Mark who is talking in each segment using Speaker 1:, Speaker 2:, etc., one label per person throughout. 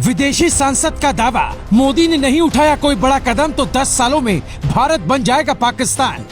Speaker 1: विदेशी सांसद का दावा, मोदी ने नहीं उठाया कोई बड़ा कदम तो 10 सालों में भारत बन जाएगा पाकिस्तान।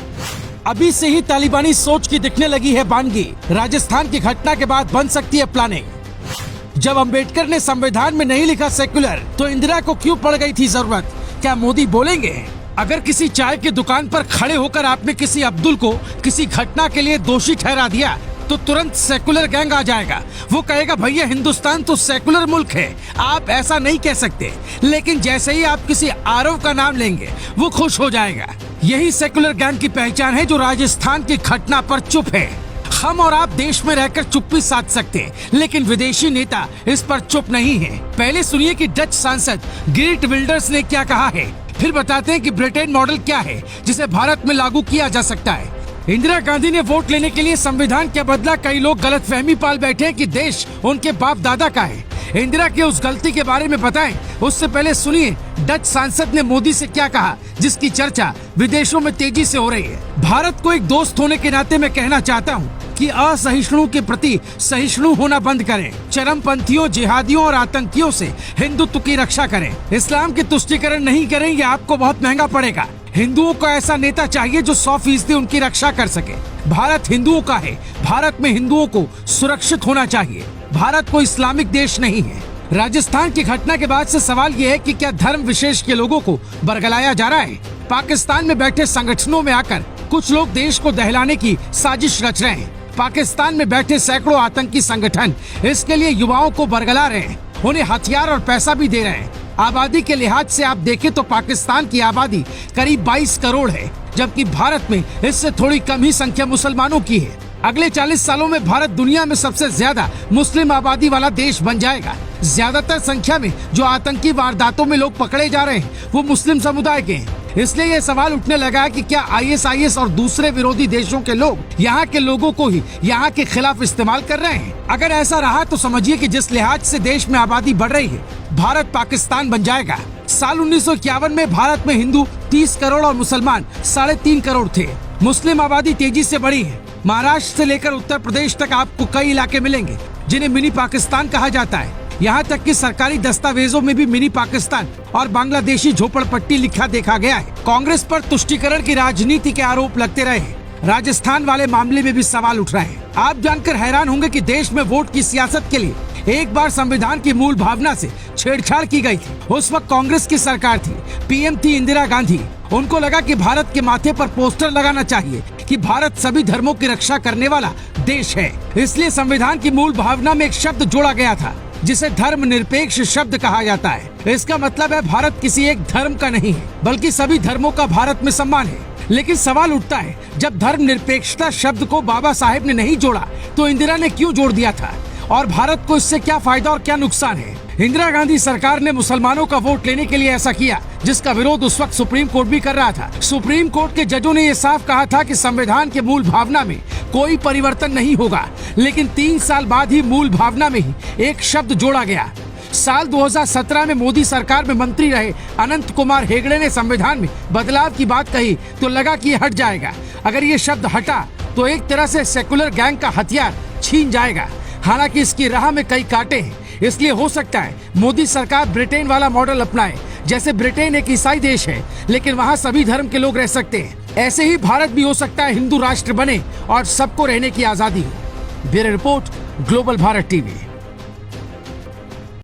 Speaker 1: अभी से ही तालिबानी सोच की दिखने लगी है बानगी। राजस्थान की घटना के बाद बन सकती है प्लानिंग। जब अंबेडकर ने संविधान में नहीं लिखा सेक्युलर, तो इंदिरा को क्यों पड़ गई थी जरूरत? क्या मोदी बोलेंगे? अगर किसी चाय की दुकान पर खड़े होकर आपने किसी अब्दुल को किसी घटना के लिए दोषी ठहरा दिया, तो तुरंत सेकुलर गैंग आ जाएगा। वो कहेगा भैया हिंदुस्तान तो सेकुलर मुल्क है, आप ऐसा नहीं कह सकते। लेकिन जैसे ही आप किसी आरव का नाम लेंगे, वो खुश हो जाएगा। यही सेकुलर गैंग की पहचान है जो राजस्थान की घटना पर चुप है। हम और आप देश में रहकर चुप्पी साध सकते हैं, लेकिन विदेशी नेता इस पर चुप नहीं है। पहले सुनिए कि डच सांसद गेर्ट विल्डर्स ने क्या कहा है, फिर बताते हैं कि ब्रिटेन मॉडल क्या है जिसे भारत में लागू किया जा सकता है। इंदिरा गांधी ने वोट लेने के लिए संविधान के बदला कई लोग गलतफहमी पाल बैठे हैं कि देश उनके बाप दादा का है। इंदिरा की उस गलती के बारे में बताएं, उससे पहले सुनिए डच सांसद ने मोदी से क्या कहा, जिसकी चर्चा विदेशों में तेजी से हो रही है। भारत को एक दोस्त होने के नाते मैं कहना चाहता हूँ कि असहिष्णु के प्रति सहिष्णु होना बंद करें। चरमपंथियों, जिहादियों और आतंकियों से हिंदुत्व की रक्षा करें। इस्लाम की तुष्टीकरण नहीं करेंगे, आपको बहुत महंगा पड़ेगा। हिंदुओं को ऐसा नेता चाहिए जो 100% उनकी रक्षा कर सके। भारत हिंदुओं का है, भारत में हिंदुओं को सुरक्षित होना चाहिए। भारत कोई इस्लामिक देश नहीं है। राजस्थान की घटना के बाद से सवाल ये है कि क्या धर्म विशेष के लोगों को बरगलाया जा रहा है? पाकिस्तान में बैठे संगठनों में आकर कुछ लोग देश को दहलाने की साजिश रच रहे हैं। पाकिस्तान में बैठे सैकड़ों आतंकी संगठन इसके लिए युवाओं को बरगला रहे हैं, उन्हें हथियार और पैसा भी दे रहे हैं। आबादी के लिहाज से आप देखें तो पाकिस्तान की आबादी करीब 22 करोड़ है, जबकि भारत में इससे थोड़ी कम ही संख्या मुसलमानों की है। अगले 40 सालों में भारत दुनिया में सबसे ज्यादा मुस्लिम आबादी वाला देश बन जाएगा। ज्यादातर संख्या में जो आतंकी वारदातों में लोग पकड़े जा रहे हैं वो मुस्लिम समुदाय के हैं। इसलिए ये सवाल उठने लगा है कि क्या ISIS और दूसरे विरोधी देशों के लोग यहाँ के लोगों को ही यहाँ के खिलाफ इस्तेमाल कर रहे हैं? अगर ऐसा रहा तो समझिए कि जिस लिहाज से देश में आबादी बढ़ रही है, भारत पाकिस्तान बन जाएगा। साल 1951 में भारत में हिंदू 30 करोड़ और मुसलमान 3.5 करोड़ थे। मुस्लिम आबादी तेजी से बढ़ी है। महाराष्ट्र से लेकर उत्तर प्रदेश तक आपको कई इलाके मिलेंगे जिन्हें मिनी पाकिस्तान कहा जाता है। यहाँ तक कि सरकारी दस्तावेजों में भी मिनी पाकिस्तान और बांग्लादेशी झोपड़पट्टी लिखा देखा गया है। कांग्रेस पर तुष्टीकरण की राजनीति के आरोप लगते रहे हैं। राजस्थान वाले मामले में भी सवाल उठ रहे हैं। आप जानकर हैरान होंगे कि देश में वोट की सियासत के लिए एक बार संविधान की मूल भावना से छेड़छाड़ की गई थी। उस वक्त कांग्रेस की सरकार थी, PM थी इंदिरा गांधी। उनको लगा कि भारत के माथे पर पोस्टर लगाना चाहिए कि भारत सभी धर्मों की रक्षा करने वाला देश है। इसलिए संविधान की मूल भावना में एक शब्द जोड़ा गया था जिसे धर्म निरपेक्ष शब्द कहा जाता है। इसका मतलब है भारत किसी एक धर्म का नहीं है, बल्कि सभी धर्मों का भारत में सम्मान है। लेकिन सवाल उठता है, जब धर्म निरपेक्षता शब्द को बाबा साहेब ने नहीं जोड़ा तो इंदिरा ने क्यों जोड़ दिया था? और भारत को इससे क्या फायदा और क्या नुकसान है? इंदिरा गांधी सरकार ने मुसलमानों का वोट लेने के लिए ऐसा किया जिसका विरोध उस वक्त सुप्रीम कोर्ट भी कर रहा था। सुप्रीम कोर्ट के जजों ने ये साफ कहा था कि संविधान के मूल भावना में कोई परिवर्तन नहीं होगा, लेकिन 3 साल बाद ही मूल भावना में ही एक शब्द जोड़ा गया। साल 2017 में मोदी सरकार में मंत्री रहे अनंत कुमार हेगड़े ने संविधान में बदलाव की बात कही तो लगा कि ये हट जाएगा। अगर ये शब्द हटा तो एक तरह से सेकुलर गैंग का हथियार छीन जाएगा। हालांकि इसकी राह में कई कांटे हैं, इसलिए हो सकता है मोदी सरकार ब्रिटेन वाला मॉडल अपनाए। जैसे ब्रिटेन एक ईसाई देश है, लेकिन वहाँ सभी धर्म के लोग रह सकते हैं। ऐसे ही भारत भी हो सकता है हिंदू राष्ट्र बने और सबको रहने की आजादी हो। Bureau report, global Bharat TV।